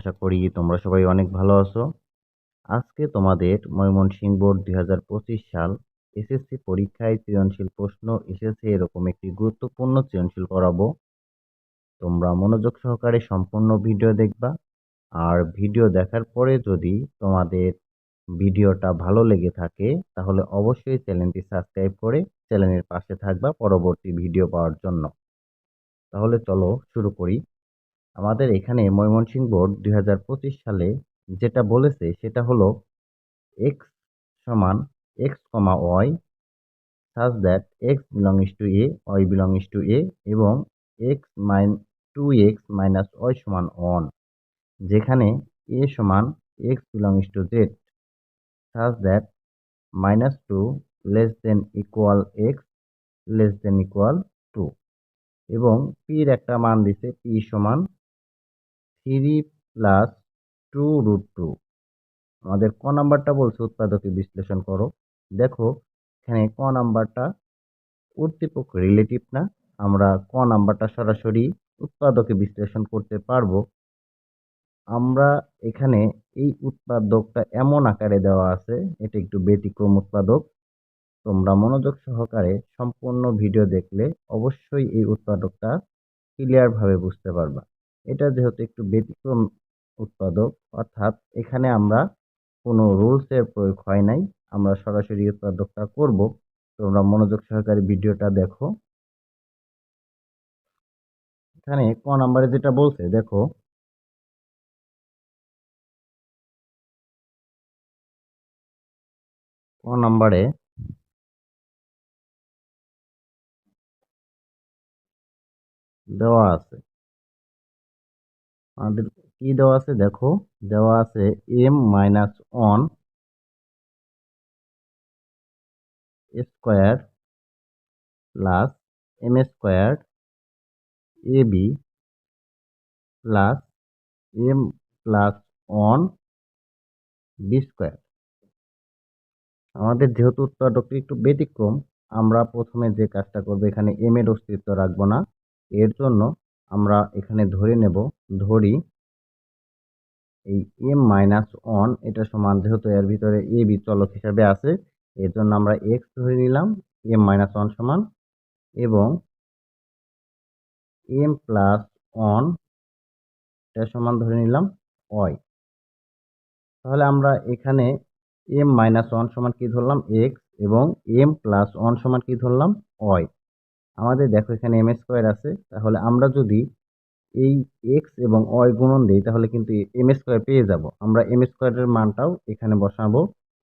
আশা করি তোমরা সবাই অনেক ভালো আছো। আজকে তোমাদের ময়মনসিংহ বোর্ড ২০২৫ সাল এসএসসি পরীক্ষায় সৃজনশীল প্রশ্ন এসেছে এরকম একটি গুরুত্বপূর্ণ সৃজনশীল করাবো। তোমরা মনোযোগ সহকারে সম্পূর্ণ ভিডিও দেখবা। আর ভিডিও দেখার পরে যদি তোমাদের ভিডিওটা ভালো লেগে থাকে তাহলে অবশ্যই চ্যানেলটি সাবস্ক্রাইব করে চ্যানেলের পাশে থাকবা পরবর্তী ভিডিও পাওয়ার জন্য। তাহলে চলো শুরু করি। আমাদের এখানে ময়মনসিংহ বোর্ড ২০২৫ সালে যেটা বলেছে সেটা হলো x সমান x, y such that x belongs to a, y belongs to a এবং x 2x minus y সমান 1, যেখানে a সমান x belongs to z such that -2 less than equal x less than equal 2 এবং p এর একটা মান দিছে p সমান 3 প্লাস 2√2। আমাদের ক নাম্বারটা বলছে উৎপাদকে বিশ্লেষণ করো। দেখো এখানে ক নাম্বারটা উদ্দীপক রিলেটিভ না, আমরা ক নাম্বারটা সরাসরি উৎপাদকে বিশ্লেষণ করতে পারবো। আমরা এখানে এই উৎপাদকটা এমন আকারে দেওয়া আছে, এটা একটু ব্যতিক্রম উৎপাদক। তোমরা মনোযোগ সহকারে সম্পূর্ণ ভিডিও দেখলে অবশ্যই এই উৎপাদকটা ক্লিয়ার ভাবে বুঝতে পারবা। এটা যেহেতু একটু ব্যতিক্রম উৎপাদক, অর্থাৎ এখানে আমরা কোনো রুলস এর প্রয়োগ হয় নাই, আমরা সরাসরি উৎপাদকটা করব। তোমরা মনোযোগ সহকারে ভিডিওটা দেখো। এখানে ক নাম্বারে যেটা বলছে দেখো, ক নাম্বারে দেওয়া আছে, আমাদের কি দেওয়া আছে দেখো, দেওয়া আছে m-1 square plus m square ab plus m plus 1 b square. আমাদের যেহেতু উৎপাদকটি একটু ব্যতিক্রম, আমরা প্রথমে যে কাজটা করব, এখানে m এর অস্তিত্ব রাখবো না। এর জন্য আমরা এখানে ধরে নেব, ধরি এই m-1 এটা সমান, যেহেতু এর ভিতরে a b চলক হিসাবে আছে, এর জন্য আমরা x ধরে নিলাম m-1 সমান, এবং m প্লাস 1 এটা সমান ধরে নিলাম y। তাহলে আমরা এখানে m-1 সমান কি ধরলাম x, এবং m প্লাস 1 সমান কি ধরলাম y। আমাদের দেখো এখানে m স্কোয়ার আছে, তাহলে আমরা যদি এই x এবং y গুণন দেই তাহলে কিন্তু m স্কোয়ার পেয়ে যাব। আমরা m স্কোয়ারের মানটাও এখানে বসাবো।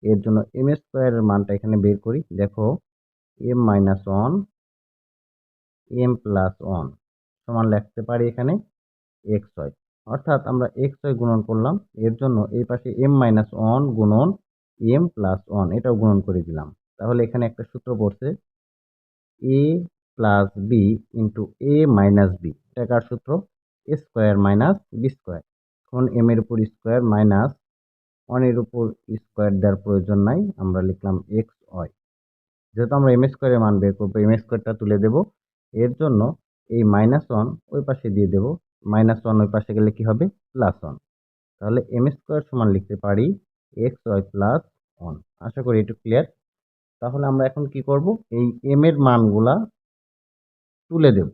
এর জন্য m স্কোয়ারের মানটা এখানে বের করি। দেখো m-1 m প্লাস 1 সমান লিখতে পারি এখানে xy, অর্থাৎ আমরা xy গুণন করলাম। এর জন্য এই পাশে m-1 গুণন m প্লাস 1 এটাও গুণন করে দিলাম। তাহলে এখানে একটা সূত্র পড়ছে a plus b into a minus b। এটা কার সূত্র? a square minus b square. এখন m এর উপর স্কোয়ার মাইনাস 1 এর উপর স্কোয়ার দেওয়ার প্রয়োজন নাই, আমরা লিখলাম xy। যেহেতু আমরা m স্কোয়ারের মান বের করবো, m স্কোয়ারটা তুলে দেব। এর জন্য এই -1 ওই পাশে দিয়ে দেব, -1 ওই পাশে গেলে কি হবে? +1। তাহলে m স্কোয়ার সমান লিখতে পারি xy প্লাস 1। আশা করি একটু ক্লিয়ার। তাহলে আমরা এখন কি করব, এই m এর মানগুলা তুলে দেব।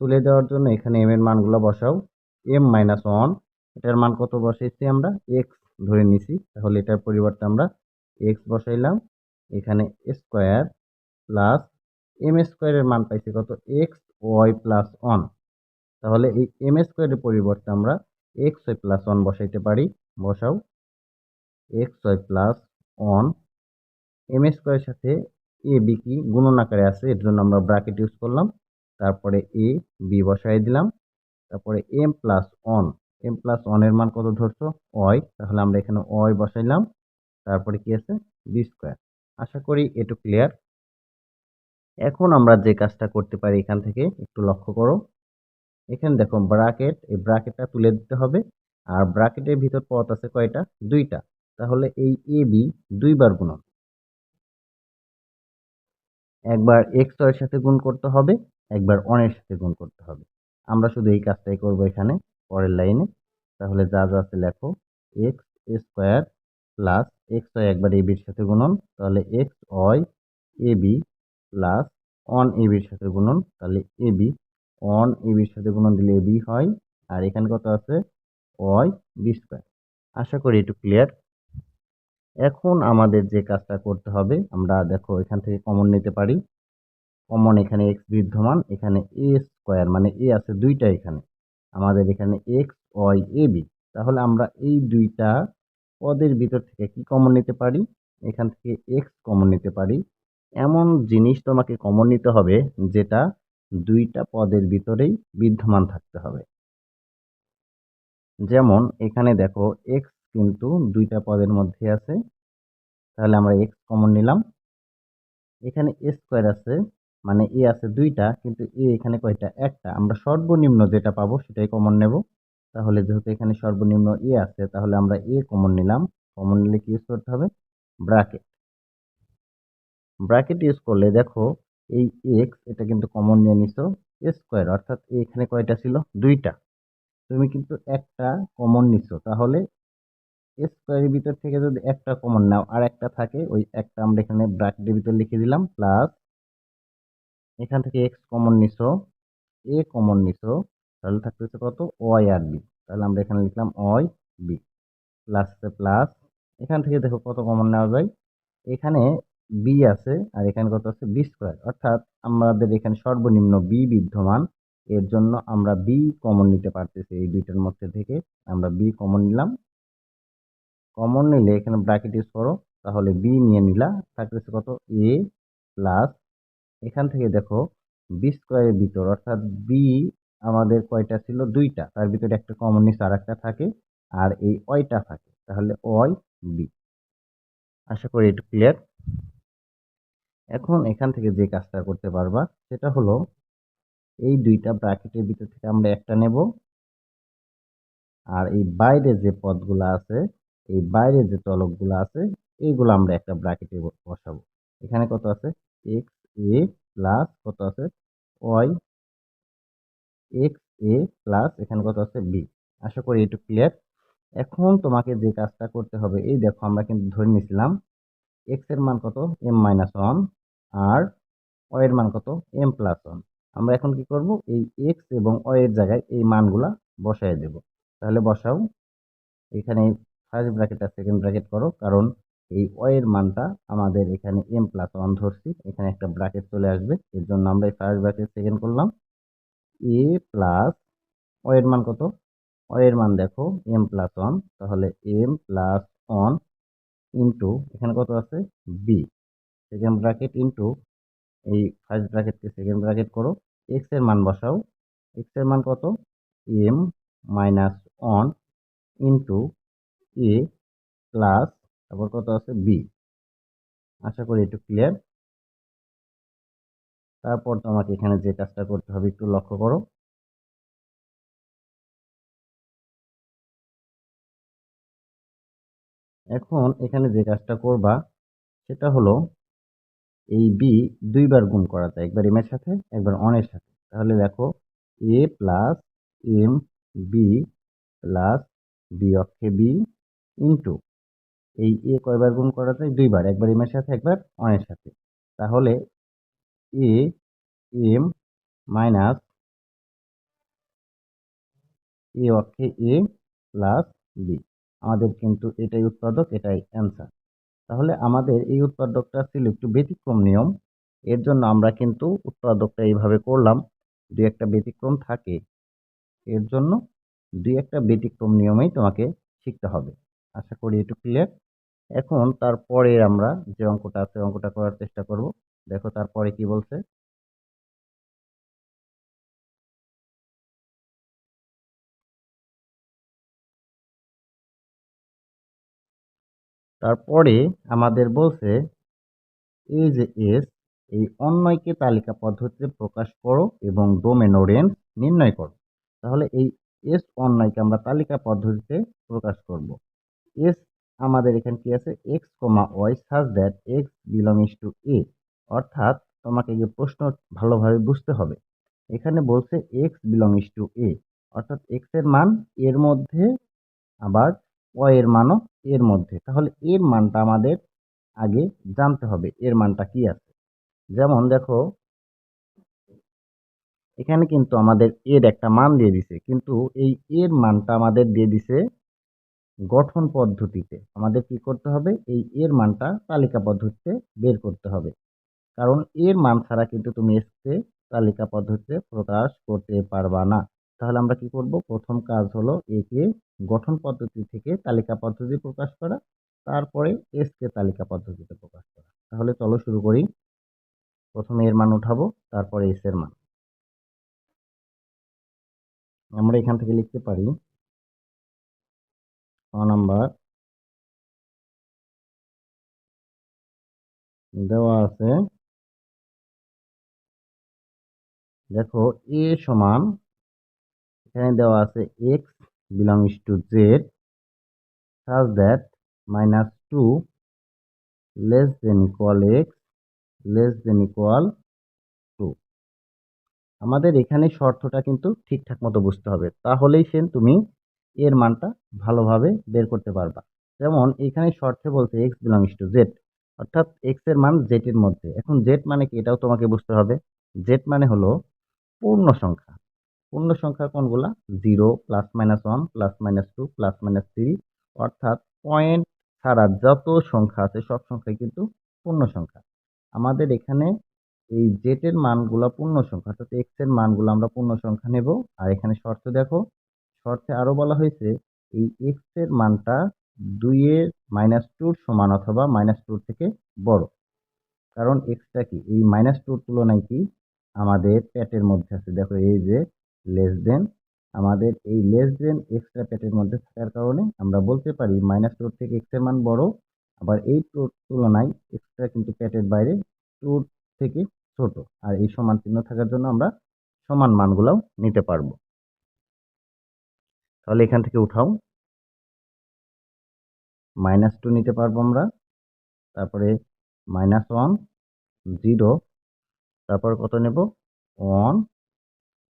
তুলে দেওয়ার জন্য এখানে m এর মানগুলা বসাও। m-1 এটার মান কত বসাইছি আমরা? x ধরে নিছি, তাহলে এটার পরিবর্তে আমরা x বসাইলাম। এখানে স্কোয়ার প্লাস m স্কোয়ারের মান পাইছি কত? x y plus 1। তাহলে এই m স্কোয়ারের পরিবর্তে আমরা xy প্লাস 1 বসাইতে পারি। বসাও xy প্লাস 1। m স্কোয়ারের সাথে a b কি গুণন আকারে আছে, এর জন্য আমরা ব্র্যাকেট ইউজ করলাম। তারপরে a b বসাই দিলাম। তারপরে m প্লাস 1, m প্লাস 1 এর মান কত ধরছো? y। তাহলে আমরা এখানে y বসাইলাম। তারপরে কি আছে? b square. আশা করি এটু ক্লিয়ার। এখন আমরা যে কাজটা করতে পারি এখান থেকে একটু লক্ষ্য করো। এখানে দেখো ব্র্যাকেট, এই ব্র্যাকেটটা তুলে দিতে হবে। আর ব্র্যাকেটের ভিতর পদ আছে কয়টা? 2টা। তাহলে এই এ বি দুইবার গুণন, একবার x এর সাথে গুণ করতে হবে, একবার 1 এর সাথে গুণ করতে হবে। আমরা শুধু এই কাজটাই করব এখানে পরের লাইনে। তাহলে যা যা আছে লেখো। X square plus x y একবার এ বির সাথে গুণন, তাহলে x y a b plus অন এ বির সাথে গুণন, তাহলে এ বি অন এ বির সাথে গুণন দিলে এ বি হয়। আর এখানে কত আছে? Y B square. আশা করি একটু ক্লিয়ার। এখন আমাদের যে কাজটা করতে হবে, আমরা দেখো এখান থেকে কমন নিতে পারি। কমন এখানে এক্স বিদ্যমান, এখানে এ স্কোয়ার মানে এ আছে দুইটা, এখানে আমাদের এখানে এক্স ওয়াই এ বি। তাহলে আমরা এই দুইটা পদের ভিতর থেকে কি কমন নিতে পারি? এখান থেকে এক্স কমন নিতে পারি। এমন জিনিস তোমাকে কমন নিতে হবে যেটা দুইটা পদের ভিতরেই বিদ্যমান থাকতে হবে। যেমন এখানে দেখো এক্স কিন্তু দুইটা পদের মধ্যে আছে, তাহলে আমরা এক্স কমন নিলাম। এখানে এ স্কোয়ার আছে মানে এ আছে দুইটা, কিন্তু এ এখানে কয়টা? একটা। আমরা সর্বনিম্ন যেটা পাবো সেটাই কমন নেব। তাহলে যেহেতু এখানে সর্বনিম্ন এ আছে, তাহলে আমরা এ কমন নিলাম। কমন নিলে কি ইউজ করতে হবে? ব্র্যাকেট। ব্র্যাকেট ইউজ করলে দেখো এই এক্স এটা কিন্তু কমন নিয়ে নিছো এ স্কোয়ার, অর্থাৎ এখানে কয়টা ছিল? দুইটা। তুমি কিন্তু একটা কমন নিছো, তাহলে এ স্কোয়ারের ভিতর থেকে যদি একটা কমন নাও আর একটা থাকে, ওই একটা আমরা এখানে ব্র্যাকেটের ভিতর লিখে দিলাম, প্লাস এখান থেকে এক্স কমন নিছো, এ কমন নিছো, তাহলে থাকতেছে কত? ওয়াই আর বি। তাহলে আমরা এখানে লিখলাম ওয়াই বি প্লাস প্লাস। এখান থেকে দেখো কত কমন নেওয়া যায়। এখানে বি আছে আর এখানে কত আছে? বি স্কোয়ার, অর্থাৎ আমাদের এখানে সর্বনিম্ন বি বিদ্যমান। এর জন্য আমরা বি কমন নিতে পারতেছি। এই দুইটার মধ্যে থেকে আমরা বি কমন নিলাম। কমন নিলে এখানে ব্র্যাকেট ইউজ করো, তাহলে বি নিয়ে নিলা, থাকতেছে কত? এ প্লাস এখান থেকে দেখো বি স্কোয়ারের ভিতর, অর্থাৎ বি আমাদের কয়টা ছিল? দুইটা। তার ভিতরে একটা কমন নিচে আর একটা থাকে, আর এই ওয়টা থাকে, তাহলে ওয়াই বি। আশা করি একটু ক্লিয়ার। এখন এখান থেকে যে কাজটা করতে পারবা সেটা হলো এই দুইটা ব্র্যাকেটের ভিতর থেকে আমরা একটা নেব, আর এই বাইরে যে পদগুলো আছে, এই বাইরে যে চলকগুলো আছে, এইগুলো আমরা একটা ব্র্যাকেটে বসাবো। এখানে কত আছে? এক্স এ প্লাস কত আছে? ওয়াই এক্স এ প্লাস এখানে কত আছে? বি। আশা করি একটু ক্লিয়ার। এখন তোমাকে যে কাজটা করতে হবে, এই দেখো আমরা কিন্তু ধরে নিয়েছিলাম এক্স এর মান কত? এম মাইনাস ওয়ান, আর ওয়াই এর মান কত? M plus one. আমরা এখন কি করব? এই এক্স এবং ওয়াই এর জায়গায় এই মানগুলা বসায় দেব। তাহলে বসাও। এখানে ফার্স্ট ব্র্যাকেট আর সেকেন্ড ব্র্যাকেট করো, কারণ এই ওয়াই এর মানটা আমাদের এখানে এম প্লাস ওয়ান ধরছি, এখানে একটা ব্র্যাকেট চলে আসবে, এর জন্য আমরা এই ফার্স্ট ব্র্যাকেট সেকেন্ড করলাম। এ প্লাস ওয়াই এর মান কত? ওয়াই এর মান দেখো এম প্লাস ওয়ান, তাহলে এম প্লাস ওয়ান ইন্টু এখানে কত আছে? বি। সেকেন্ড ব্র্যাকেট ইন্টু এই ফার্স্ট ব্র্যাকেটকে সেকেন্ড ব্র্যাকেট করো। এক্স এর মান বসাও। এক্স এর মান কত? M minus one into a plus তারপর কত আছে? বি। আশা করি একটু ক্লিয়ার। তারপর তোমাকে এখানে যে কাজটা করতে হবে একটু লক্ষ্য করো। এখন এখানে যে কাজটা করবা সেটা হলো এই বি দুইবার গুণ করা যায়, একবার এম এর সাথে একবার অন এর সাথে। তাহলে দেখো a plus m b plus b অক্ষে বি ইন্টু এই এ কয়বার গুণ করা যায়? দুইবার, একবার এম এর সাথে একবার অন এর সাথে। তাহলে এ এম মাইনাস এ অক্ষে এ প্লাস বি। আমাদের কিন্তু এটাই উৎপাদক, এটাই অ্যান্সার। তাহলে আমাদের এই উৎপাদকটা ছিল একটু ব্যতিক্রম নিয়ম, এর জন্য আমরা কিন্তু উৎপাদকটা এইভাবে করলাম। দুই একটা ব্যতিক্রম থাকে, এর জন্য দুই একটা ব্যতিক্রম নিয়মেই তোমাকে শিখতে হবে। আশা করি একটু ক্লিয়ার। এখন তারপরে আমরা যে অঙ্কটা আছে অঙ্কটা করার চেষ্টা করব। দেখো তারপরে কি বলছে। তারপরে আমাদের বলছে এই যে এস, এই অন্যয়কে তালিকা পদ্ধতিতে প্রকাশ করো এবং ডোমেন ও রেঞ্জ নির্ণয় করো। তাহলে এই এস অন্যয়কে আমরা তালিকা পদ্ধতিতে প্রকাশ করব। এস আমাদের এখানে কি আছে? X comma y such that x belongs to a. অর্থাৎ তোমাকে যে প্রশ্ন ভালোভাবে বুঝতে হবে। এখানে বলছে এক্স বিলংস টু এ, অর্থাৎ এক্স এর মান এর মধ্যে আবার এর মানও এর মধ্যে। তাহলে এর মানটা আমাদের আগে জানতে হবে এর মানটা কি আছে। যেমন দেখো এখানে কিন্তু আমাদের এর একটা মান দিয়ে দিছে, কিন্তু এই এর মানটা আমাদের দিয়ে দিছে গঠন পদ্ধতিতে। আমাদের কি করতে হবে, এই এর মানটা তালিকা পদ্ধতিতে বের করতে হবে। কারণ এর মান ছাড়া কিন্তু তুমি এসকে তালিকা পদ্ধতিতে প্রকাশ করতে পারবা না। তাহলে আমরা কি করব, প্রথম কাজ হলো একে গঠন পদ্ধতি থেকে তালিকা পদ্ধতি প্রকাশ করা, তারপরে এসকে তালিকা পদ্ধতিতে প্রকাশ করা। তাহলে চলো শুরু করি। প্রথমে এর মান উঠাবো, তারপরে এস এর মান। আমরা এখান থেকে লিখতে পারি নাম্বার দেওয়া আছে, দেখো এ সমান, এখানে দেওয়া আছে x belongs to Z such that -2 less than equal x less than equal 2। আমাদের এখানে শর্তটা কিন্তু ঠিকঠাক মতো বুঝতে হবে, তাহলেই তুমি এর মানটা ভালোভাবে বের করতে পারবা। যেমন এখানে শর্তে বলছে x বিলংস টু জেড, অর্থাৎ x এর মান z এর মধ্যে। এখন z মানে কি এটাও তোমাকে বুঝতে হবে। z মানে হলো পূর্ণ সংখ্যা। পূর্ণ সংখ্যা কোনগুলা, 0 +-1 +-2 +-3, অর্থাৎ পয়েন্ট ছাড়া যত সংখ্যা আছে সব সংখ্যাই কিন্তু পূর্ণ সংখ্যা। আমাদের এখানে এই জেড এর মানগুলা পূর্ণ সংখ্যা, অর্থাৎ এক্স এর মানগুলো আমরা পূর্ণ সংখ্যা নেব। আর এখানে শর্তে দেখো, শর্তে আরো বলা হয়েছে এই এক্স এর মানটা 2 এর -2 সমান অথবা -2 থেকে বড়। কারণ এক্সটা কি, এই -2 তুলনায় কি আমাদের প্যাটের মধ্যে আছে। দেখো এই যে লেস দেন, আমাদের এই লেস দেন এক্সট্রা প্যাটের মধ্যে থাকার কারণে আমরা বলতে পারি -2 থেকে এক্স এর মান বড়। আবার এই তুলনায় এক্সট্রা কিন্তু প্যাটের বাইরে 2 থেকে ছোট। আর এই সমান চিহ্ন থাকার জন্য আমরা সমান মানগুলাও নিতে পারবো। তাহলে এখান থেকে উঠাও, -2 নিতে পারবো আমরা, তারপরে -1 0, তারপর কত নেব 1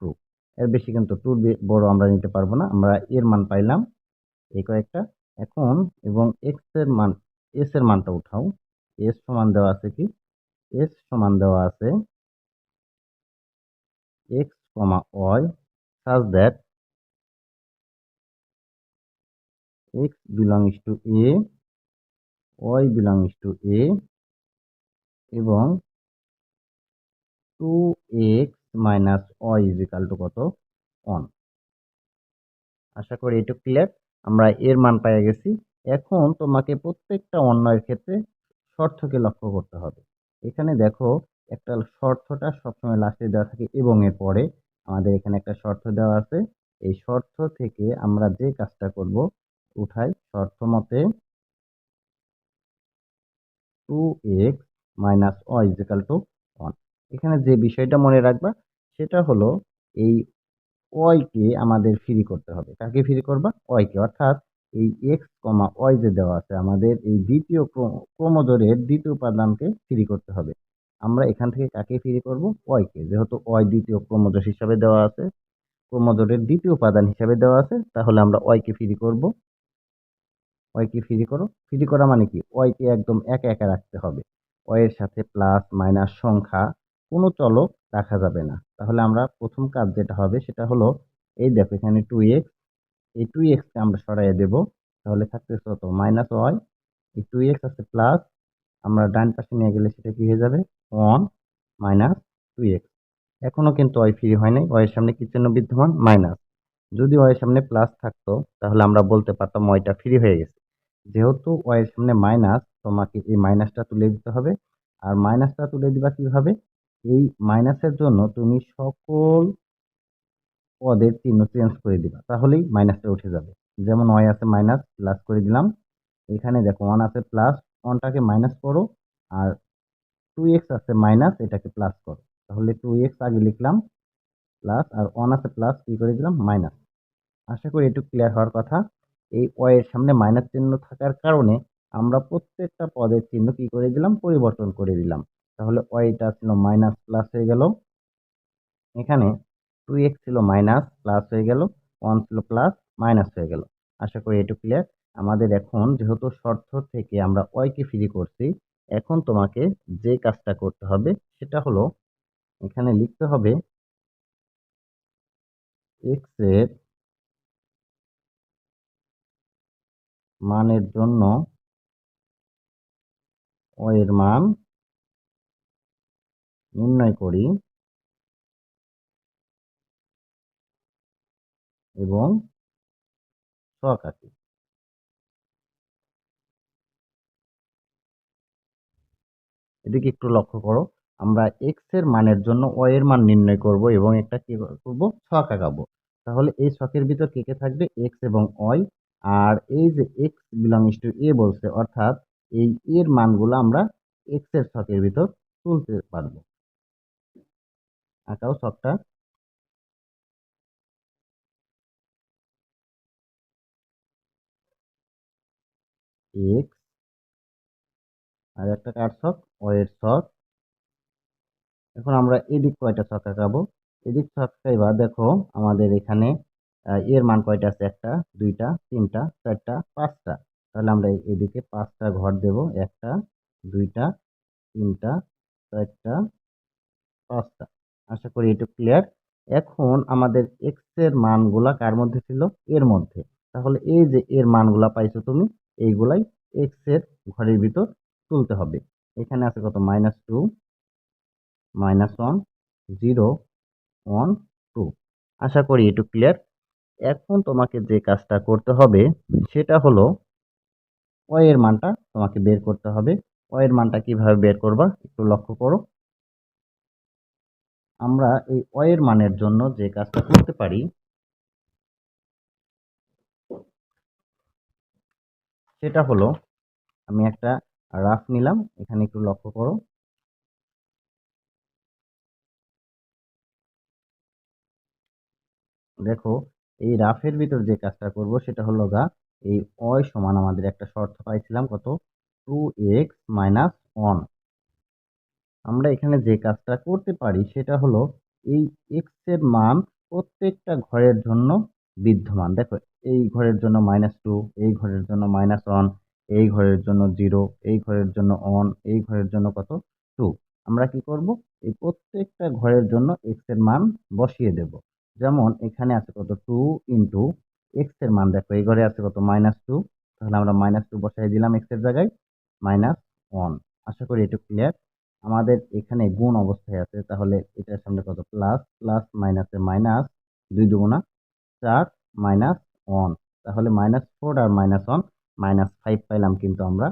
2। এর বেশি কিন্তু 2 বড় আমরা নিতে পারবো না। আমরা এর মান পাইলাম এই কয়েকটা। এখন এবং এক্স এর মান, এস এর মানটা উঠাও। এস সমান দেওয়া আছে কি, এস সমান দেওয়া আছে x comma y such that x belongs to a, y belongs to a এবং 2x minus y is equal to কত 1। আশা করি এটুকু ক্লিয়ার। আমরা এর মান পেয়ে গেছি। এখন তোমাকে প্রত্যেকটা অন্যয়ের ক্ষেত্রে শর্তকে লক্ষ্য করতে হবে। এখানে দেখো একটা শর্তটা সবসময় লাস্টে দেওয়া থাকে এবং এর পরে আমাদের এখানে একটা শর্ত দেওয়া আছে। এই শর্ত থেকে আমরা যে কাজটা করব, উঠাই শর্ত মতে 2x minus y is equal to 1। এখানে যে বিষয়টা মনে রাখবা সেটা হলো এই ওয়াই কে আমাদের ফ্রি করতে হবে। কাকে ফ্রি করবা, ওয়াই কে। অর্থাৎ এই এক্স কমা ওয়াই যে দেওয়া আছে আমাদের এই দ্বিতীয় ক্রমজোরের দ্বিতীয় উপাদানকে ফ্রি করতে হবে। আমরা এখান থেকে কাকে ফ্রি করব, ওয়াই কে। যেহেতু ওয়াই দ্বিতীয় ক্রমজোর হিসাবে দেওয়া আছে, ক্রমজোরের দ্বিতীয় উপাদান হিসাবে দেওয়া আছে, তাহলে আমরা ওয়াই কে ফ্রি করব। ওয়াই কে ফ্রি করো। ফ্রি করা মানে কি, ওয়াই কে একদম একা একা রাখতে হবে। ওয়াই এর সাথে প্লাস মাইনাস সংখ্যা কোনো চলক রাখা যাবে না। তাহলে আমরা প্রথম কাজ যেটা হবে সেটা হলো, এই দেখো এখানে 2x, এই 2x কে আমরা সরাইয়ে দেব। তাহলে থাকতেছে কত, -y। এই 2x আছে প্লাস, আমরা ডান পাশে নিয়ে গেলে সেটা কি হয়ে যাবে 1 -2x। এখনো কিন্তু y ফ্রি হয় নাই, y এর সামনে কি চিহ্ন বিদ্যমান, মাইনাস। যদি y এর সামনে প্লাস থাকতো তাহলে আমরা বলতে পারতাম y টা ফ্রি হয়ে গেছে। যেহেতু y এর সামনে মাইনাস, তোমাকে এই মাইনাসটা তুলে দিতে হবে। আর মাইনাসটা তুলে দিবা কিভাবে, এই মাইনাসের জন্য তুমি সকল পদের চিহ্ন চেঞ্জ করে দিবা, তাহলেই মাইনাসটা উঠে যাবে। যেমন y আছে মাইনাস, প্লাস করে দিলাম। এখানে দেখো 1 আছে প্লাস, 1টাকে মাইনাস করো। আর 2x আছে মাইনাস, এটাকে প্লাস করো। তাহলে 2x আগে লিখলাম প্লাস, আর 1 আছে প্লাস, কি করে দিলাম মাইনাস। আশা করি একটু ক্লিয়ার হওয়ার কথা। এই y এর সামনে মাইনাস চিহ্ন থাকার কারণে আমরা প্রত্যেকটা পদের চিহ্ন কি করে দিলাম, পরিবর্তন করে দিলাম। তাহলে y টা ছিল মাইনাস প্লাস হয়ে গেল। এখানে 2x ছিল মাইনাস প্লাস হয়ে গেল, 1 ছিল প্লাস মাইনাস হয়ে গেল। আশা করি এটুকু ক্লিয়ার। আমাদের এখন যেহেতু শর্ত থেকে আমরা কে ফ্রি করছি, এখন তোমাকে যে কাজটা করতে হবে সেটা হলো এখানে লিখতে হবে x এর মানের জন্য এর মান নির্ণয় করি এবং ছক আঁকি। এদিকে একটু লক্ষ্য করো, আমরা x এর মানের জন্য এর মান নির্ণয় করব এবং একটা কি করব, ছক আঁকাবো। তাহলে এই ছকের ভিতর কে কে থাকবে, x এবং y। আর এই যে x বিলংস টু a বলছে, অর্থাৎ এই এর মানগুলো আমরা x এর ছকের ভিতর তুলতে পারবো। আঁকাও ছকটা। x আর একটা কার ছক, এর ছক। এখন আমরা এদিক কয়টা ছক আঁকাবো, এদিক ছক আঁকাইবা। দেখো আমাদের এখানে এর মান কয়টা আছে, একটা, দুইটা, তিনটা, চারটা, পাঁচটা। তাহলে আমরা এদিকে পাঁচটা ঘর দেব, একটা, দুইটা, তিনটা, চারটা, পাঁচটা। আশা করি এটুকু ক্লিয়ার। এখন আমাদের এক্স এর মানগুলা কার মধ্যে ছিল, এর মধ্যে। তাহলে এই যে এর মানগুলা পাইছো তুমি, এইগুলাই এক্স এর ঘরের ভিতর তুলতে হবে। এখানে আছে কত, -2, -1, 0, 1, 2। আশা করি এটুকু ক্লিয়ার। এখন তোমাকে যে কাজটা করতে হবে সেটা হলো এর মানটা তোমাকে বের করতে হবে। এর মানটা কিভাবে বের করবা একটু লক্ষ্য করো। আমরা এই এর মানের জন্য যে কাজটা করতে পারি সেটা হলো, আমি একটা রাফ নিলাম, এখানে একটু লক্ষ্য করো। দেখো এই রাফের ভিতর যে কাজটা করব সেটা হলো এই সমান আমাদের একটা শর্ত পাইছিলাম কত, 2x-1। আমরা এখানে যে কাজটা করতে পারি সেটা হলো এই x এর মান প্রত্যেকটা ঘরের জন্য বিদ্যমান। দেখো এই ঘরের জন্য -2, এই ঘরের জন্য -1, এই ঘরের জন্য 0, এই ঘরের জন্য 1, এই ঘরের জন্য কত, 2। আমরা কি করব, এই প্রত্যেকটা ঘরের জন্য x এর মান বসিয়ে দেব। যেমন এখানে আছে কত, 2 ইন্টু x এর মান, দেখো এই ঘরে আছে কত, -2। তাহলে আমরা -2 বসাই দিলাম x এর জায়গায়, -1। আশা করি এটা ক্লিয়ার। আমাদের এখানে গুণ অবস্থায় আছে, তাহলে এটার সামনে কত, প্লাস, প্লাস মাইনাসে মাইনাস, 2 দুগুণা 4, -1। তাহলে -4 আর -1, -5 পাইলাম। কিন্তু আমরা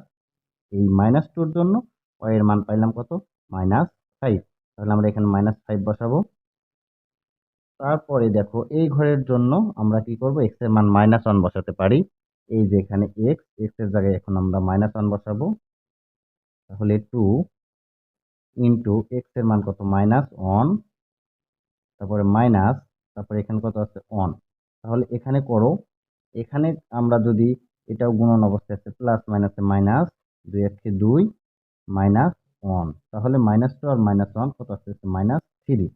এই -2 জন্য এর মান পাইলাম কত, -5। তাহলে আমরা এখানে -5 বসাবো। তারপরে দেখো এই ঘরের জন্য আমরা কি করব, x এর মান -1 বসাতে পারি। এই যে এখানে x এর জায়গায় এখন আমরা -1 বসাবো। তাহলে 2 ইন্টু x এর মান কত, -1, তারপরে মাইনাস, তারপরে এখানে কত আছে, 1। তাহলে এখানে করো, এখানে আমরা যদি এটাও গুণন অবস্থায় আছে, প্লাস মাইনাসে মাইনাস, 2 1 2, -1। তাহলে -2 আর -1 কত আসছে, -3।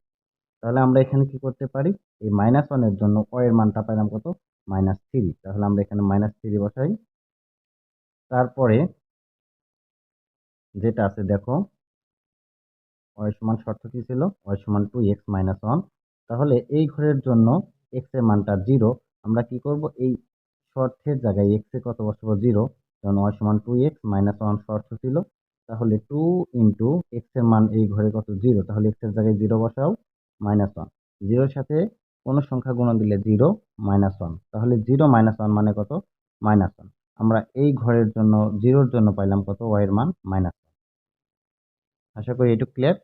তাহলে আমরা এখানে কি করতে পারি, এই -1 এর জন্য এর মানটা পাইলাম কত, -3। তাহলে আমরা এখানে -3 বসাই। তারপরে যেটা আছে দেখো, সমান শর্ত কি ছিল, সমান 2x-1। তাহলে এই ঘরের জন্য x এর মানটা 0। আমরা কি করব, এই শর্তের জায়গায় x এ কত বসাবো, 0। কারণ সমান 2x-1 শর্ত ছিল। তাহলে 2 ইন্টু x এর মান এই ঘরে কত, 0। তাহলে x এর জায়গায় 0 বসাও, -1। 0 এর সাথে কোন সংখ্যা গুণ দিলে 0, -1। তাহলে 0 -1 মানে কত, -1। আমরা এই ঘরের জন্য 0 এর জন্য পাইলাম কত, এর মান -1। আশা করি এটুকু ক্লিয়ার।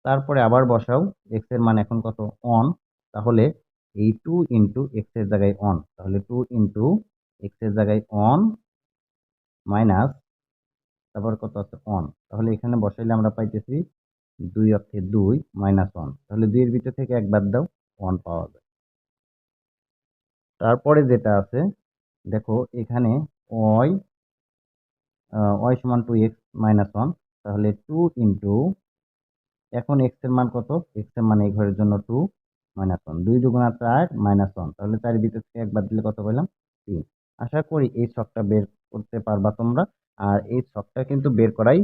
তারপরে আবার বসাও, x এর মান এখন কত, 1। তাহলে এই 2 ইন্টু x এর জায়গায় 1। তাহলে 2 ইন্টু x এর জায়গায় 1 মাইনাস, তারপর কত আছে, 1। তাহলে এখানে বসাইলে আমরা পাইতেছি 2 অক্ষে 2, -1। তাহলে 2 এর ভিতর থেকে একবার দাও, 1 পাওয়া যায়। তারপরে যেটা আছে দেখো এখানে y সমান 2x-1। তাহলে 2 ইন্টু, এখন x এর মান কত, x এর মান এই ঘরের জন্য 2, -1। 2 দুগুণা 4, -1। তাহলে 4 এর ভিতর থেকে একবার দিলে কত পেলাম, 3। আশা করি এই ছকটা বের করতে পারবা তোমরা। আর এই ছকটা কিন্তু বের করাই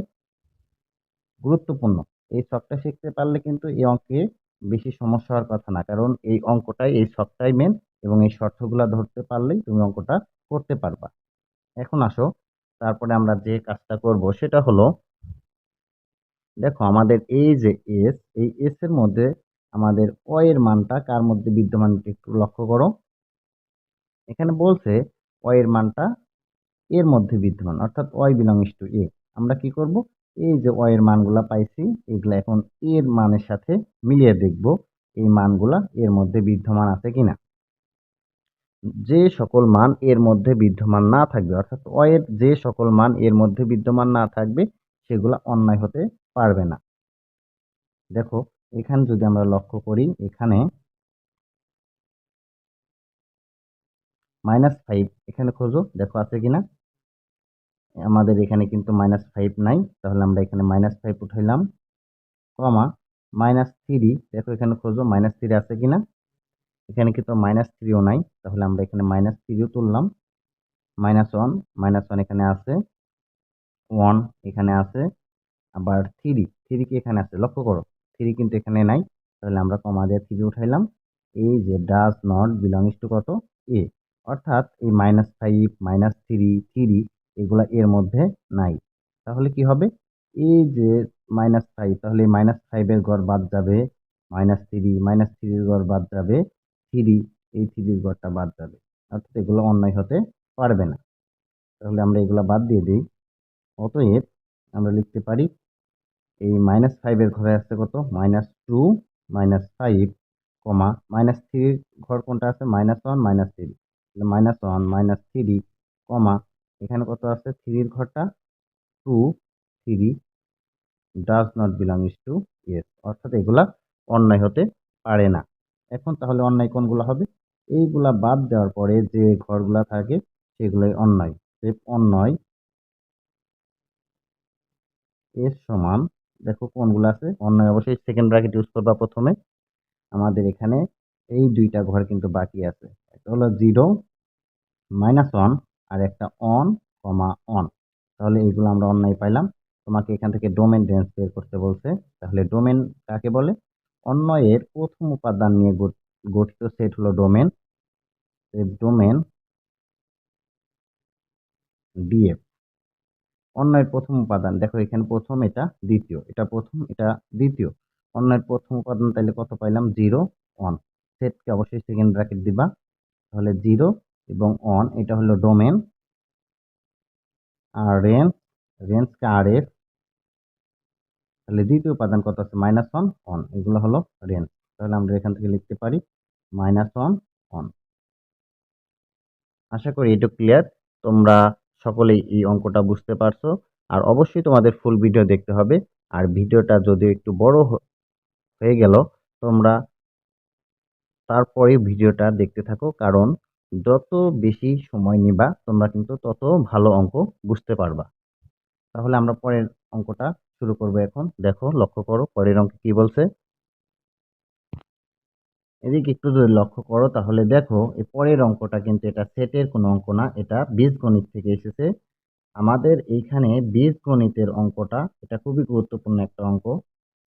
গুরুত্বপূর্ণ। এই ছকটা শিখতে পারলে কিন্তু এই অঙ্কে বেশি সমস্যা হওয়ার কথা না, কারণ এই অঙ্কটাই এই ছকটাই মেন, এবং এই শর্তগুলা ধরতে পারলেই তুমি অঙ্কটা করতে পারবা। এখন আসো, তারপরে আমরা যে কাজটা করব সেটা হলো, দেখো আমাদের এই যে এস, এই এস এর মধ্যে আমাদের অ এর মানটা কার মধ্যে বিদ্যমান একটু লক্ষ্য করো। এখানে বলছে অ এর মানটা এর মধ্যে বিদ্যমান, অর্থাৎ ওয়াই বিলংস টু এ। আমরা কি করব, এই যে ওয়াই এর মানগুলা পাইছি এগুলা এখন এর মানের সাথে মিলিয়ে দেখব এই মানগুলা এর মধ্যে বিদ্যমান আছে কিনা। যে সকল মান এর মধ্যে বিদ্যমান না থাকবে, অর্থাৎ ওয়াই এর যে সকল মান এর মধ্যে বিদ্যমান না থাকবে সেগুলা অন্যায় হতে পারবে না। দেখো এখানে যদি আমরা লক্ষ্য করি, এখানে -5 এখানে খোঁজো, দেখো আছে কিনা। আমাদের এখানে কিন্তু -5 নাই, তাহলে আমরা এখানে -5 উঠাইলাম, কমা -3, দেখো এখানে খোঁজো -3 আছে কিনা। এখানে কিন্তু -3ও নাই, তাহলে আমরা এখানে -3ও তুললাম। -1, -1 এখানে আছে, 1 এখানে আছে, আবার 3 কি এখানে আছে, লক্ষ্য করো 3 কিন্তু এখানে নাই, তাহলে আমরা কমা দিয়ে 3 উঠাইলাম। এই যে ডাজ নট বিলংস টু কত, এ, অর্থাৎ এই -5, -3 এগুলা এর মধ্যে নাই। তাহলে কি হবে, এই যে -5, তাহলে এই -5 এর ঘর বাদ যাবে, -3 এর ঘর বাদ যাবে, 3, এই 3 এর ঘরটা বাদ যাবে, অর্থাৎ এগুলো অন্যায় হতে পারবে না। তাহলে আমরা এগুলা বাদ দিয়ে দিই। অতএব আমরা লিখতে পারি এই -5 এর ঘরে আছে কত, -2, -5, কমা -3 এর ঘর কোনটা আছে, -1, -3, তাহলে -1, -3, কমা এখানে কত আছে, 3 এর ঘরটা 2, 3 does not belongs to S, অর্থাৎ এগুলা অন্যায় হতে পারে না। এখন তাহলে অন্যায় কোনগুলো হবে, এইগুলা বাদ দেওয়ার পরে যে ঘরগুলা থাকে সেগুলোই অন্যায়। অন্যায় এর সমান, দেখো কোনগুলো আছে অন্যায়, অবশ্যই সেকেন্ড ব্র্যাকেট ইউজ করবা প্রথমে। আমাদের এখানে এই দুইটা ঘর কিন্তু বাকি আছে, একটা হলো 0, -1, আর একটা অন, কমা অন। তাহলে এইগুলো আমরা অন্যায় পাইলাম। তোমাকে এখান থেকে ডোমেন রেঞ্জ বের করতে বলছে। তাহলে ডোমেন কাকে বলে, অন্যয়ের প্রথম উপাদান নিয়ে গঠিত সেট হলো ডোমেন। ডোমেন ডিএফ, অন্যয়ের প্রথম উপাদান, দেখো এখানে প্রথম, এটা দ্বিতীয়, এটা প্রথম, এটা দ্বিতীয়। অন্যয়ের প্রথম উপাদান তাহলে কত পাইলাম, 0, 1। সেটকে অবশ্যই সেকেন্ড ব্র্যাকেট দিবা। তাহলে 0 এবং 1 এটা হলো ডোমেন। আর রেঞ্জকে আর এর, তাহলে দ্বিতীয় উপাদান কত আছে, -1, 1, এগুলো হলো রেঞ্জ। তাহলে আমরা এখান থেকে লিখতে পারি -1, 1। আশা করি এটা ক্লিয়ার, তোমরা সকলেই এই অঙ্কটা বুঝতে পারছো। আর অবশ্যই তোমাদের ফুল ভিডিও দেখতে হবে। আর ভিডিওটা যদি একটু বড় হয়ে গেল, তোমরা তারপরে ভিডিওটা দেখতে থাকো, কারণ যত বেশি সময় নিবা তোমরা কিন্তু তত ভালো অঙ্ক বুঝতে পারবা। তাহলে আমরা পরের অঙ্কটা শুরু করব এখন। দেখো লক্ষ্য করো পরের অঙ্কে কি বলছে। এদিকে একটু যদি লক্ষ্য করো তাহলে দেখো এই পরের অঙ্কটা কিন্তু এটা সেটের কোনো অঙ্ক না, এটা বীজগণিত থেকে এসেছে। আমাদের এইখানে বীজগণিতের অঙ্কটা এটা খুবই গুরুত্বপূর্ণ একটা অঙ্ক,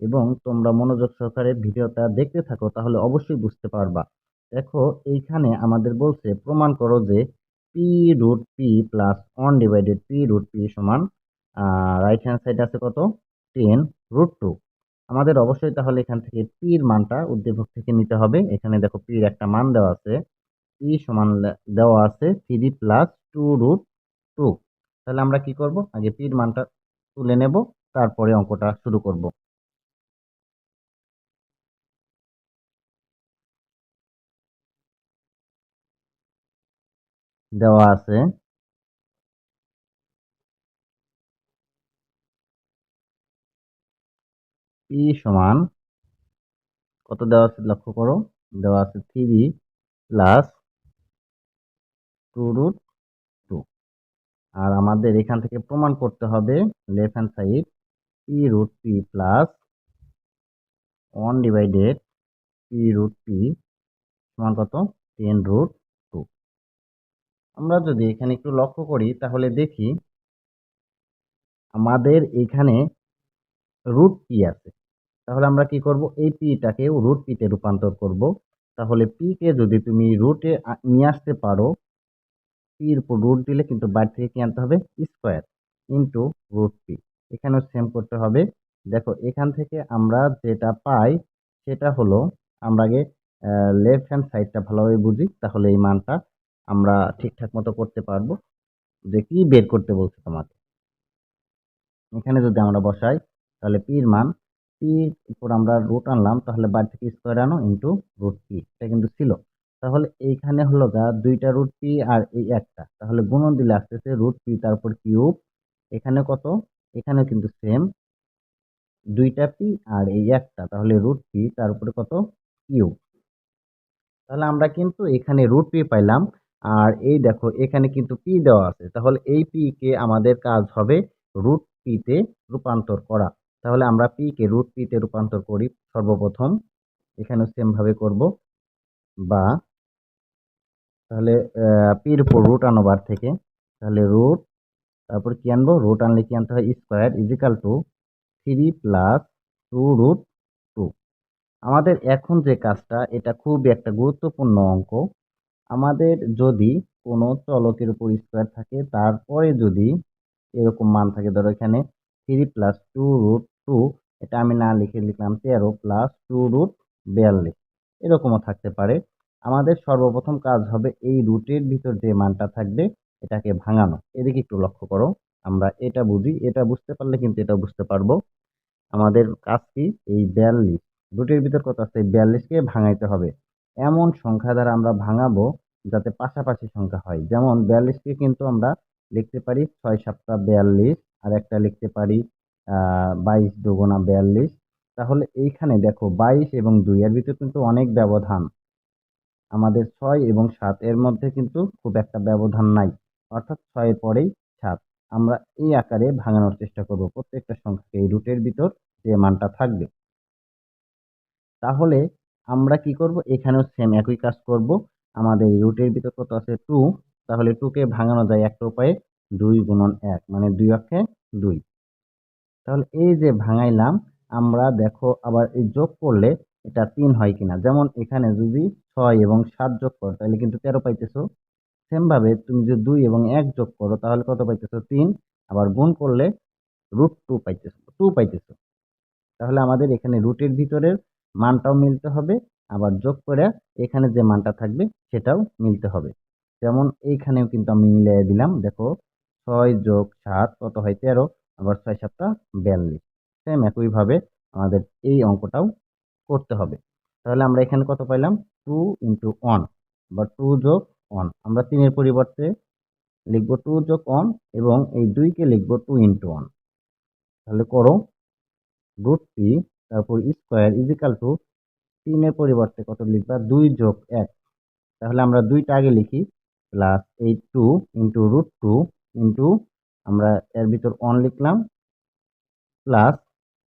এবং তোমরা মনোযোগ সহকারে ভিডিওটা দেখতে থাকো তাহলে অবশ্যই বুঝতে পারবা। দেখো এইখানে আমাদের বলছে প্রমাণ করো যে p√p+1/p√p সমান, রাইট হ্যান্ড সাইড আছে কত, 10√2। আমাদের অবশ্যই তাহলে এখান থেকে পি এর মানটা উদ্দীপক থেকে নিতে হবে। এখানে দেখো পি এর একটা মান দেওয়া আছে, পি সমান দেওয়া আছে 3+2√2। তাহলে আমরা কি করব, আগে পি এর মানটা তুলে নেব, তারপরে অঙ্কটা শুরু করব। দেওয়া আছে পি সমান কত দেওয়া আছে, লক্ষ্য করো, দেওয়া আছে 3+2√2। আর আমাদের এখান থেকে প্রমাণ করতে হবে লেফট হ্যান্ড সাইড p√p+1/p√p সমান কত, 10√2। আমরা যদি এখানে একটু লক্ষ্য করি তাহলে দেখি আমাদের এখানে রুট পি আছে। তাহলে আমরা কি করব, এই পিটাকে রুট পিতে রূপান্তর করব। তাহলে পি কে যদি তুমি রুটে নিয়ে আসতে পারো, পির উপর রুট দিলে কিন্তু বাইরে থেকে কি আনতে হবে, স্কোয়ার ইন্টু রুট পি। এখানেও সেম করতে হবে। দেখো এখান থেকে আমরা যেটা পাই সেটা হলো, আমরা আগে লেফট হ্যান্ড সাইডটা ভালোভাবে বুঝি, তাহলে এই মানটা আমরা ঠিকঠাক মতো করতে পারবো। যে কি বের করতে বলছে তোমাকে, এখানে যদি আমরা বসাই তাহলে পির মান, পির উপর আমরা রুট আনলাম, তাহলে বাইরে থেকে স্কোয়ার আনো ইন্টু রুট পি, এটা কিন্তু ছিল। তাহলে এইখানে হলো গা দুইটা রুট পি আর এই একটা, তাহলে গুণন দিলে আসতেছে রুট পি তারপর কিউব। এখানে কত, এখানে কিন্তু সেম, দুইটা পি আর এই একটা, তাহলে রুট পি তার উপরে কত, কিউব। তাহলে আমরা কিন্তু এখানে রুট পি পাইলাম। আর এই দেখো এখানে কিন্তু পি দেওয়া আছে, তাহলে এই পি কে আমাদের কাজ হবে রুট পি তে রূপান্তর করা। তাহলে আমরা পি কে রুট পি তে রূপান্তর করি সর্বপ্রথম, এখানে সেম ভাবে করব। বা তাহলে পির উপর রুট আনো বার থেকে, তাহলে রুট, তারপর কি আনবো, রুট আনলে কি আনতে হয়, স্কোয়ার ইজিক্যাল টু 3 + 2√2। আমাদের এখন যে কাজটা, এটা খুবই একটা গুরুত্বপূর্ণ অঙ্ক। আমাদের যদি কোনো চলকের উপর স্কোয়ার থাকে, তারপরে যদি এরকম মান থাকে, ধরো এখানে 3 + 2√2, এটা আমি না লিখে লিখলাম 13 + 2√42, এরকমও থাকতে পারে। আমাদের সর্বপ্রথম কাজ হবে এই রুটের ভিতর যে মানটা থাকবে এটাকে ভাঙানো। এদিকে একটু লক্ষ্য করো, আমরা এটা বুঝি, এটা বুঝতে পারলে কিন্তু এটা বুঝতে পারবো। আমাদের কাজ কি, এই 42 রুটের ভিতর কত আছে, 42কে ভাঙাইতে হবে। এমন সংখ্যা দ্বারা আমরা ভাঙাবো যাতে পাশাপাশি সংখ্যা হয়। যেমন 42কে কিন্তু আমরা লিখতে পারি 6 × 7 = 42, আর একটা লিখতে পারি 22 × 2 = 42। তাহলে এইখানে দেখো 22 এবং 2 এর ভিতর কিন্তু অনেক ব্যবধান, আমাদের 6 এবং 7 এর মধ্যে কিন্তু খুব একটা ব্যবধান নাই, অর্থাৎ 6 এর পরেই 7। আমরা এই আকারে ভাঙানোর চেষ্টা করব প্রত্যেকটা সংখ্যাকে এই রুটের ভিতর যে মানটা থাকবে। তাহলে আমরা কি করব, এখানেও সেম একই কাজ করব। আমাদের এই রুটের ভিতর কত আছে, 2, তাহলে 2 কে ভাঙানো যায় একটা উপায়ে, 2 × 1 মানে 2 অক্ষে 2। তাহলে এই যে ভাঙাইলাম, আমরা দেখো আবার এই যোগ করলে এটা 3 হয় কিনা। যেমন এখানে যদি 6 এবং 7 যোগ করো তাহলে কিন্তু 13 পাইতেছো। সেম ভাবে তুমি যদি 2 এবং 1 যোগ করো তাহলে কত পাইতেছো, 3। আবার গুণ করলে √2 পাইতেছো, 2 পাইতেছো। তাহলে আমাদের এখানে রুটের ভিতরের মানটাও মিলতে হবে, আবার যোগ করে এখানে যে মানটা থাকবে সেটাও মিলতে হবে। যেমন এইখানেও কিন্তু আমি মিলিয়ে দিলাম, দেখো 6 + 7 কত হয়, 13, আবার 6 × 7 = 42। সেম একইভাবে আমাদের এই অঙ্কটাও করতে হবে। তাহলে আমরা এখানে কত পাইলাম, 2 × 1 বা 2 + 1। আমরা 3 এর পরিবর্তে লিখব 2 + 1 এবং এই 2 কে লিখব 2 × 1। তাহলে করো, √p তারপর স্কোয়ার ইজিক্যাল টু 3 এর পরিবর্তে কত লিখবা, 2 + 1। তাহলে আমরা 2টা আগে লিখি, প্লাস এই 2 ইন্টু √2 ইন্টু, আমরা এর ভিতর 1 লিখলাম, প্লাস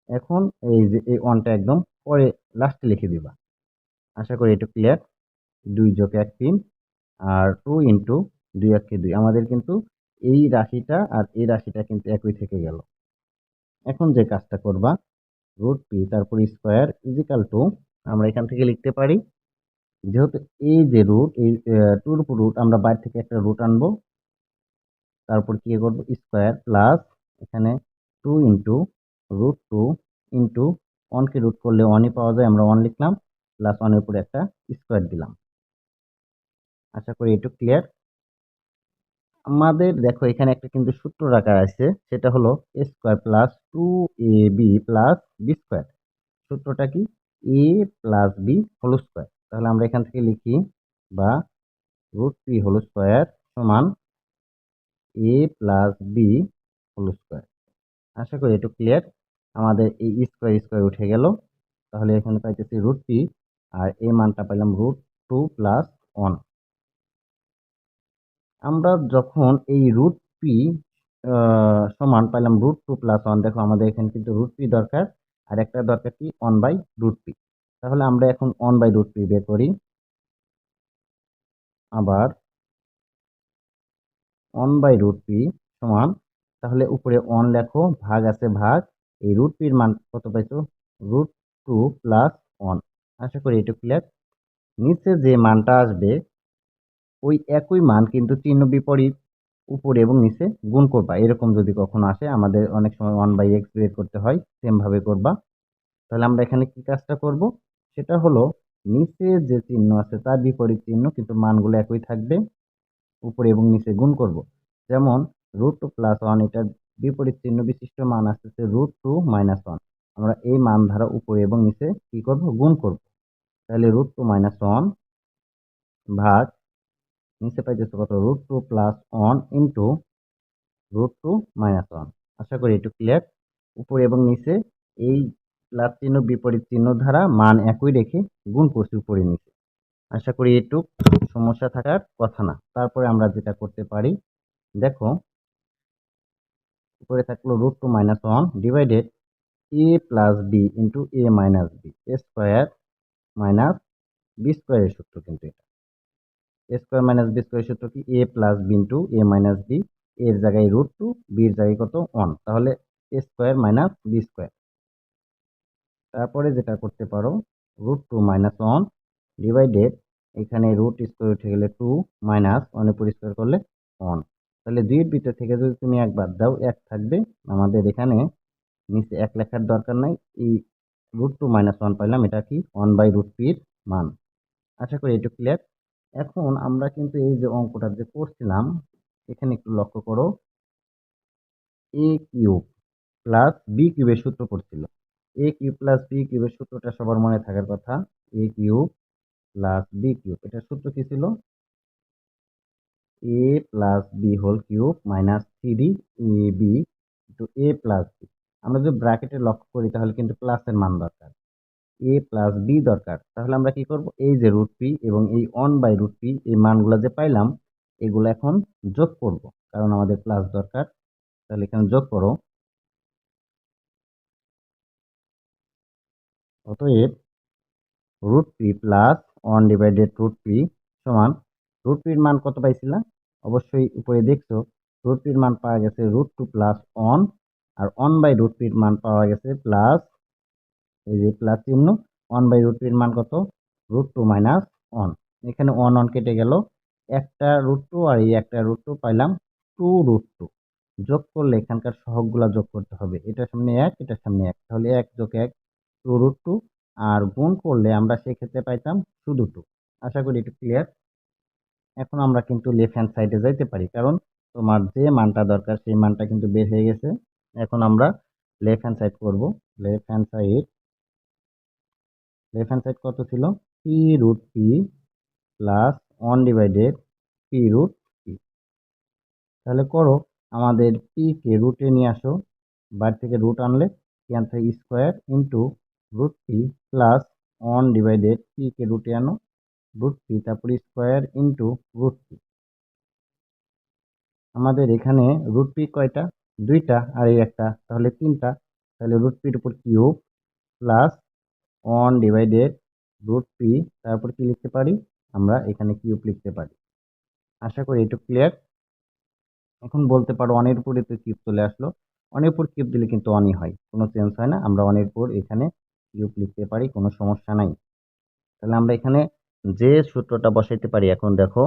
এখন এই যে এই 1টা একদম পরে লাস্টে লিখে দিবা। আশা করি এটা ক্লিয়ার। 2 + 1 3, আর 2 ইন্টু 2 × 1 2। আমাদের কিন্তু এই রাশিটা আর এই রাশিটা কিন্তু একই থেকে গেল। এখন যে কাজটা করবা, √p তারপর স্কোয়ার ইজিক্যাল টু, আমরা এখান থেকে লিখতে পারি, যেহেতু এই যে রুট, এই 2 এর উপর রুট, আমরা বাইরে থেকে একটা রুট আনবো, তারপর কি করব, স্কোয়ার প্লাস এখানে 2 ইন্টু √2 ইন্টু 1 কে রুট করলে 1ই পাওয়া যায়, আমরা 1 লিখলাম, প্লাস 1 এর উপরে একটা স্কোয়ার দিলাম। আশা করি একটু ক্লিয়ার। আমাদের দেখো এখানে একটা কিন্তু সূত্র রাখা আছে, সেটা হলো a² + 2ab + b²। সূত্রটা কি, a + b হোল স্কোয়ার। তাহলে আমরা এখান থেকে লিখি, বা √p হোল স্কোয়ার সমান a + b হোল স্কোয়ার। আশা করি একটু ক্লিয়ার। আমাদের এই স্কোয়ার স্কোয়ার উঠে গেল, তাহলে এখানে পাইতেছি √p, আর এই মানটা পাইলাম √2 + 1। আমরা যখন এই √p সমান পাইলাম √2 + 1, দেখো আমাদের এখানে কিন্তু √p দরকার, আর একটা দরকার কি, 1/√p। তাহলে আমরা এখন 1/√p বের করি। আবার ওয়ান বাই রুট পি সমান, তাহলে উপরে ওয়ান লেখো, ভাগ আছে ভাগ, এই রুট পির মান কত পাইছো, রুট টু প্লাস ওয়ান। আশা করি এটা ক্লিয়ার। নিচে যে মানটা আসবে ওই একই মান কিন্তু চিহ্ন বিপরীত উপরে এবং নিচে গুণ করবা। এরকম যদি কখনো আসে, আমাদের অনেক সময় ওয়ান বাই এক্স বের করতে হয়, সেম ভাবে করবা। তাহলে আমরা এখানে কি কাজটা করব, সেটা হলো নিচে যে চিহ্ন আছে তার বিপরীত চিহ্ন, কিন্তু মানগুলো একই থাকবে, উপরে এবং নিচে গুণ করব। যেমন রুট টু প্লাস ওয়ান, এটার বিপরীত চিহ্ন বিশিষ্ট মান আসতেছে রুট টু মাইনাস ওয়ান। আমরা এই মান ধারা উপরে এবং নিচে কি করব, গুণ করব। তাহলে রুট টু মাইনাস ওয়ান ভাগ নিচে পাইতেছে কত, root two plus one into root two minus one. আশা করি একটু ক্লিয়ার। উপরে এবং নিচে এই প্লাস চিহ্ন বিপরীত চিহ্ন দ্বারা মান একই রেখে গুণ করছি উপরে নিচে। আশা করি একটু সমস্যা থাকার কথা না। তারপরে আমরা যেটা করতে পারি, দেখো উপরে থাকলো root two minus one divided a plus b into a minus b square minus b স্কোয়ারের সূত্র। কিন্তু এটা এ স্কোয়ার মাইনাস বি স্কোয়ারের সূত্র কি, a plus b into a minus b, এর জায়গায় রুট টু, বির জায়গায় কত, ওয়ান, তাহলে a square minus b square. তারপরে যেটা করতে পারো, root two minus one divided, এখানে রুট স্কোয়ার উঠে গেলে টু, মাইনাস ওয়ান উপর স্কোয়ার করলে ওয়ান। তাহলে দুইয়ের ভিতর থেকে যদি তুমি এক বাদ দাও, এক থাকবে। আমাদের এখানে নিচে এক লেখার দরকার নাই, এই রুট টু মাইনাস ওয়ান পাইলাম, এটা কি ওয়ান বাই রুট পির মান। আশা করি এটা ক্লিয়ার। এখন আমরা কিন্তু এই যে অঙ্কটা যে করছিলাম, এখানে একটু লক্ষ্য করো, এ কিউব প্লাস বি কিউবের সূত্র পড়ছিল। এ কিউব প্লাস বি কিউবের সূত্রটা সবার মনে থাকার কথা। A cube plus b cube, এটার সূত্র কি ছিল, a plus b whole cube minus three a b into a plus b. আমরা যদি ব্র্যাকেটে লক্ষ্য করি তাহলে কিন্তু প্লাসের মান দরকার, এ প্লাস বি দরকার। তাহলে আমরা কি করব, এই যে রুট পি এবং এই ওয়ান বাই রুট পি, এই মানগুলো যে পাইলাম এগুলো এখন যোগ করব, কারণ আমাদের প্লাস দরকার। তাহলে এখানে যোগ করো। অতএব root p plus one divided root p সমান, রুট পির মান কত পাইছিলাম, অবশ্যই উপরে দেখছো, রুট পির মান পাওয়া গেছে রুট টু প্লাস ওয়ান, আর ওয়ান বাই রুট পির মান পাওয়া গেছে প্লাস, এই যে প্লাস চিহ্ন, ওয়ান বাই রুট পির মান কত, রুট টু মাইনাস ওয়ান। এখানে ওয়ান ওয়ান কেটে গেল, একটা রুট টু আর এই একটা রুট টু পাইলাম, টু রুট টু। যোগ করলে এখানকার সহগগুলা যোগ করতে হবে, এটার সামনে এক, এটার সামনে এক, তাহলে এক যোগ এক, টু রুট টু। আর গুণ করলে আমরা সেক্ষেত্রে পাইতাম শুধু টু। আশা করি একটু ক্লিয়ার। এখন আমরা কিন্তু লেফট হ্যান্ড সাইডে যাইতে পারি, কারণ তোমার যে মানটা দরকার সেই মানটা কিন্তু বের হয়ে গেছে। এখন আমরা লেফট হ্যান্ড সাইড করব। Left hand side, left hand side কত ছিল, p root p plus one divided p root p. তাহলে করো, আমাদের পি কে রুটে নিয়ে আসো, বাইরে থেকে রুট আনলে এখান থেকে square into root p plus one divided p কে রুটে আনো, রুট পি তারপর স্কোয়ার ইন্টু রুট পি। আমাদের এখানে রুট পি কয়টা, দুইটা, আর এই একটা, তাহলে তিনটা। তাহলে রুট পির উপর cube plus one divided root p, তারপর কি লিখতে পারি, আমরা এখানে কিউব লিখতে পারি। আশা করি এটুকু ক্লিয়ার। এখন বলতে পারো অনের উপরে তো কিউব চলে আসলো, অনের উপর কিউব দিলে কিন্তু অনই হয়, কোনো চেঞ্জ হয় না। আমরা অনের উপর এখানে কিউব লিখতে পারি, কোনো সমস্যা নাই। তাহলে আমরা এখানে যে সূত্রটা বসাইতে পারি, এখন দেখো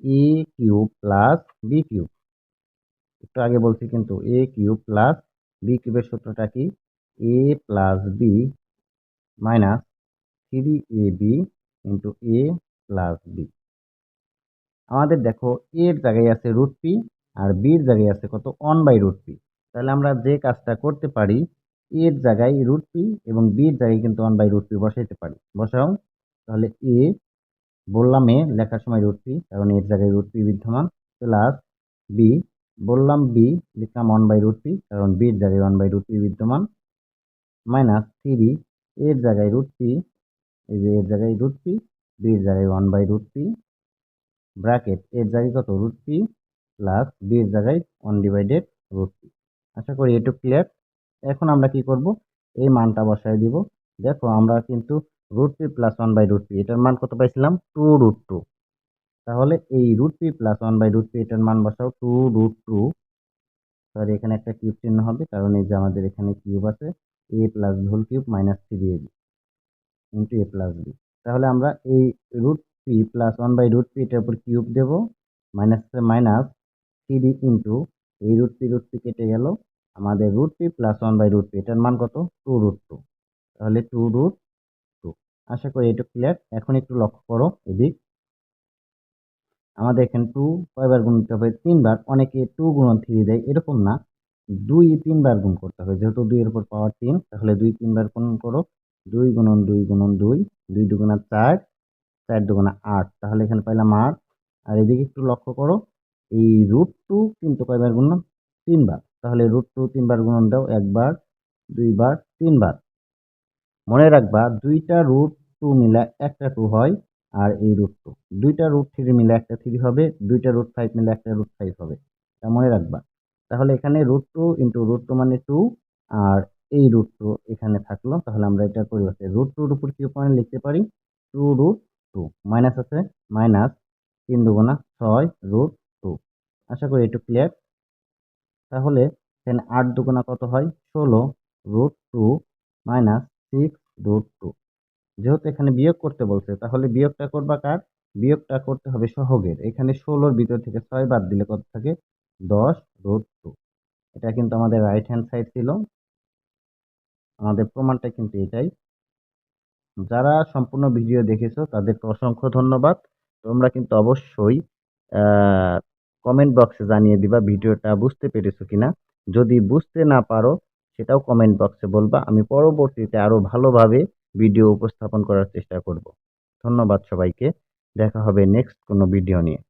এ কিউব প্লাস বি কিউব, একটু আগে বলছি কিন্তু এ কিউব প্লাস বি কিউবের সূত্রটা কি, a plus B minus three a b into a plus B. আমাদের দেখো এর জায়গায় আছে রুট পি আর বির জায়গায় আছে কত, ওয়ান বাই রুট পি। তাহলে আমরা যে কাজটা করতে পারি, এর জায়গায় রুট পি এবং বির জায়গায় কিন্তু ওয়ান বাই রুট পি বসাইতে পারি, বসাও। তাহলে এ, বললাম এ লেখার সময় রুট পি, কারণ এর জায়গায় রুট পি বিদ্যমান, প্লাস বি, বললাম বি, লিখলাম ওয়ান বাই রুট পি, কারণ বির জায়গায় ওয়ান বাই রুট পি বিদ্যমান, মাইনাস থ্রি, এর জায়গায় রুট পি, এই যে এর জায়গায় রুট পি, বির জায়গায় one by root p, bracket এর জায়গায় কত, রুট পি প্লাস বির জায়গায় ওয়ান ডিভাইডেড রুট পি। আশা করি এটুকু ক্লিয়ার। এখন আমরা কি করব, এই মানটা বসায় দিব। দেখো আমরা কিন্তু root p plus one by root p, এটার মান কত পাইছিলাম, টু রুট টু। তাহলে এই root p plus one by root p এটার মান বসাও 2√2, সরি এখানে একটা কিউব চিহ্ন হবে কারণ এই যে আমাদের এখানে কিউব আছে, a plus whole cube minus 3ab into a plus b. তাহলে আমরা এই root p plus one by root p এটার উপর কিউব দেবো, মাইনাস মাইনাস 3 ইন্টু এই রুট পি কেটে গেল, আমাদের root p plus one by root p এটার মান কত 2√2, তাহলে 2√2। আশা করি এটা ক্লিয়ার। এখন একটু লক্ষ্য করো এদিক, আমাদের এখানে 2 কয়বার গুণ করতে হবে 3বার, অনেকে 2 গুণন 3 দেয়, এরকম না, 2 3বার গুণ করতে হবে, যেহেতু 2 এর উপর পাওয়ার 3 তাহলে 2 3বার গুণ করো, 2 গুণন 2 গুণন 2, 2 দুগুণা 4, 4 দুগুণা 8, তাহলে এখানে পাইলাম 8। আর এদিকে একটু লক্ষ্য করো, এই √2 কিন্তু কয়বার গুণন 3বার, তাহলে √2 3বার গুণন দাও, একবার, দুইবার, 3বার। মনে রাখবা দুইটা √2 মিলে একটা 2 হয়, আর এই √2 দুইটা √3 মিলে একটা 3 হবে, দুইটা √5 মিলে একটা √5 হবে, এটা মনে রাখবা। তাহলে এখানে √2 ইন্টু √2 মানে 2, আর এই √2 এখানে থাকলো, তাহলে আমরা এটার পরিবর্তে √2 এর উপর কি মানে লিখতে পারি 2√2, মাইনাস আছে মাইনাস, 3 দুগুণা 6 √2। আশা করি একটু ক্লিয়ার। তাহলে এখানে 8 দুগুণা কত হয় 16 √2 মাইনাস 6 √2। যেহেতু এখানে বিয়োগ করতে বলছে তাহলে বিয়োগটা করবা কার, বিয়োগটা করতে হবে সহগের। এখানে 16-র ভিতর থেকে 6 বাদ দিলে কত থাকে 10√2। এটা কিন্তু আমাদের রাইট হ্যান্ড সাইড ছিল, আমাদের প্রমাণটা কিন্তু এটাই। যারা সম্পূর্ণ ভিডিও দেখেছো তাদেরকে অসংখ্য ধন্যবাদ। তোমরা কিন্তু অবশ্যই কমেন্ট বক্সে জানিয়ে দিবা ভিডিওটা বুঝতে পেরেছো কিনা। যদি বুঝতে না পারো সেটাও কমেন্ট বক্সে বলবা, আমি পরবর্তীতে আরো ভালোভাবে ভিডিও উপস্থাপন করার চেষ্টা করব। ধন্যবাদ সবাইকে, দেখা হবে নেক্সট কোনো ভিডিও নিয়ে।